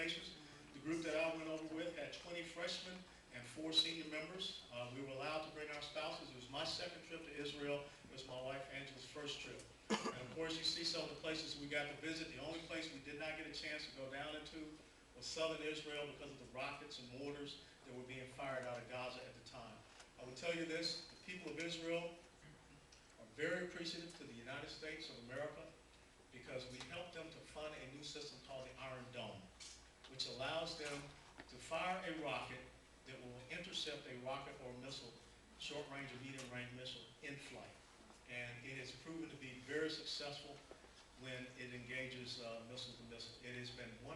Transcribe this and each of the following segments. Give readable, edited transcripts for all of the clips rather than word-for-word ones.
Nations. The group that I went over with had 20 freshmen and 4 senior members. We were allowed to bring our spouses. It was my second trip to Israel. It was my wife Angela's first trip. And of course, you see some of the places we got to visit. The only place we did not get a chance to go down into was southern Israel because of the rockets and mortars that were being fired out of Gaza at the time. I will tell you this, the people of Israel are very appreciative to the United States of America because we helped them to fund a new system called the Iron Dome, which allows them to fire a rocket that will intercept a rocket or missile, short-range or medium-range missile, in flight. And it has proven to be very successful when it engages missile to missile. It has been 100%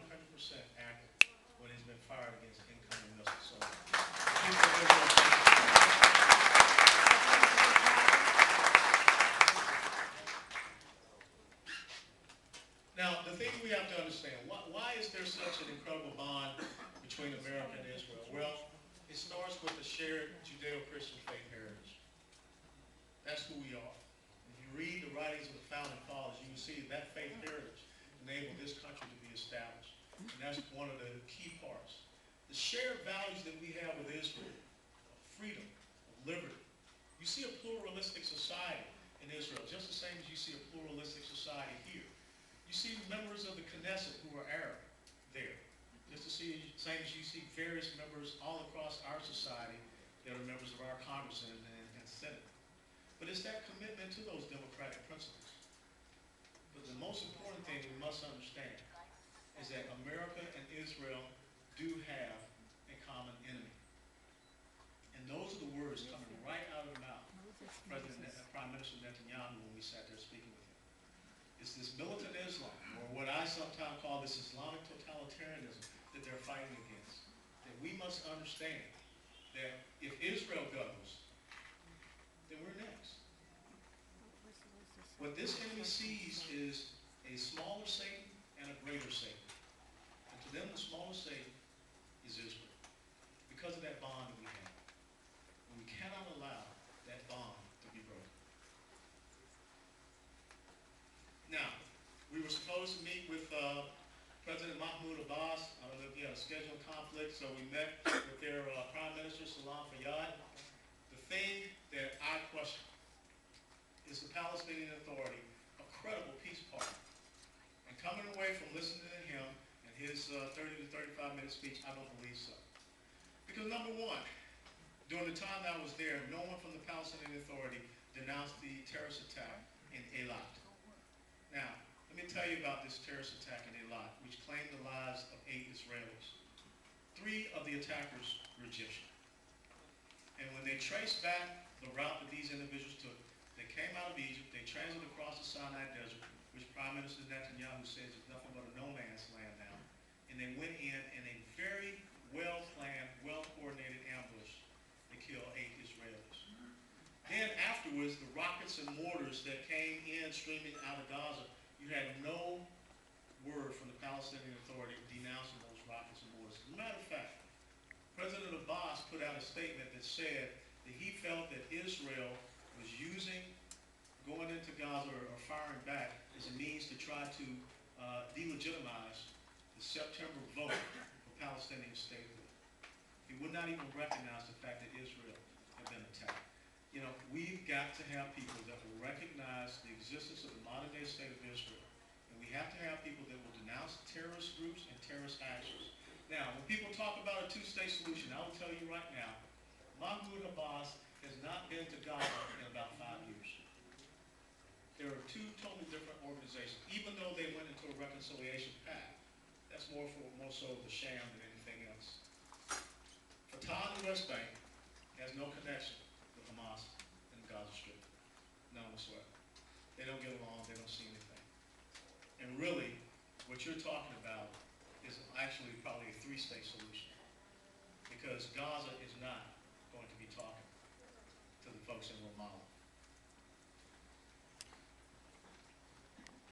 accurate when it's been fired against incoming missiles. So, now, the thing we have to understand, why is there such an incredible bond between America and Israel? Well, it starts with the shared Judeo-Christian faith heritage. That's who we are. If you read the writings of the founding fathers, you will see that faith heritage enabled this country to be established. And that's one of the key parts. The shared values that we have with Israel, of freedom, of liberty. You see a pluralistic society in Israel, just the same as you see a pluralistic society here. You see members of the Knesset who are Arab there. Just the same as you see various members all across our society that are members of our Congress and Senate. But it's that commitment to those democratic principles. But the most important thing we must understand is that America and Israel do have a common enemy. And those are the words coming right out of the mouth of Prime Minister Netanyahu when we sat there speaking with him. It's this militant Islam, or what I sometimes call this Islamic totalitarianism that they're fighting against. That we must understand that if Israel goes, then we're next. What this enemy sees is a smaller Satan and a greater Satan. And to them, the smaller Satan is Israel because of that bond that we have. And we cannot allow that bond to be broken. Now, we were supposed to meet with President Mahmoud Abbas. I don't know if he had a scheduling conflict, so we met with their Prime Minister, Salam Fayyad. The thing that I question is the Palestinian Authority a credible peace partner? And coming away from listening to him and his 30 to 35-minute speech, I don't believe so. Because number one, during the time that I was there, no one from the Palestinian Authority denounced the terrorist attack in Eilat. Now, let me tell you about this terrorist attack in Eilat, which claimed the lives of 8 Israelis. 3 of the attackers were Egyptian. And when they traced back the route that these individuals took, they came out of Egypt, they transited across the Sinai Desert, which Prime Minister Netanyahu says is nothing but a no-man's land now, and they went in a very well-planned, well-coordinated ambush. They killed 8 Israelis. Then afterwards, the rockets and mortars that came in streaming out of Gaza, you had no word from the Palestinian Authority denouncing those rockets and mortars. As a matter of fact, President Abbas put out a statement that said that he felt that Israel was using going into Gaza or firing back as a means to try to delegitimize the September vote for Palestinian statehood. He would not even recognize the fact that Israel had been attacked. You know, we've got to have people that will recognize the existence of the modern-day state of Israel. And we have to have people that will denounce terrorist groups and terrorist actions. Now, when people talk about a two-state solution, I will tell you right now, Mahmoud Abbas has not been to Gaza in about 5 years. There are 2 totally different organizations, even though they went into a reconciliation path. That's more so of a sham than anything else. Fatah in the West Bank has no connection with Hamas in the Gaza Strip. None whatsoever. They don't get along, they don't see anything. And really, what you're talking about is actually probably a 3-state solution. Because Gaza is not going to be talking to the folks in Ramallah.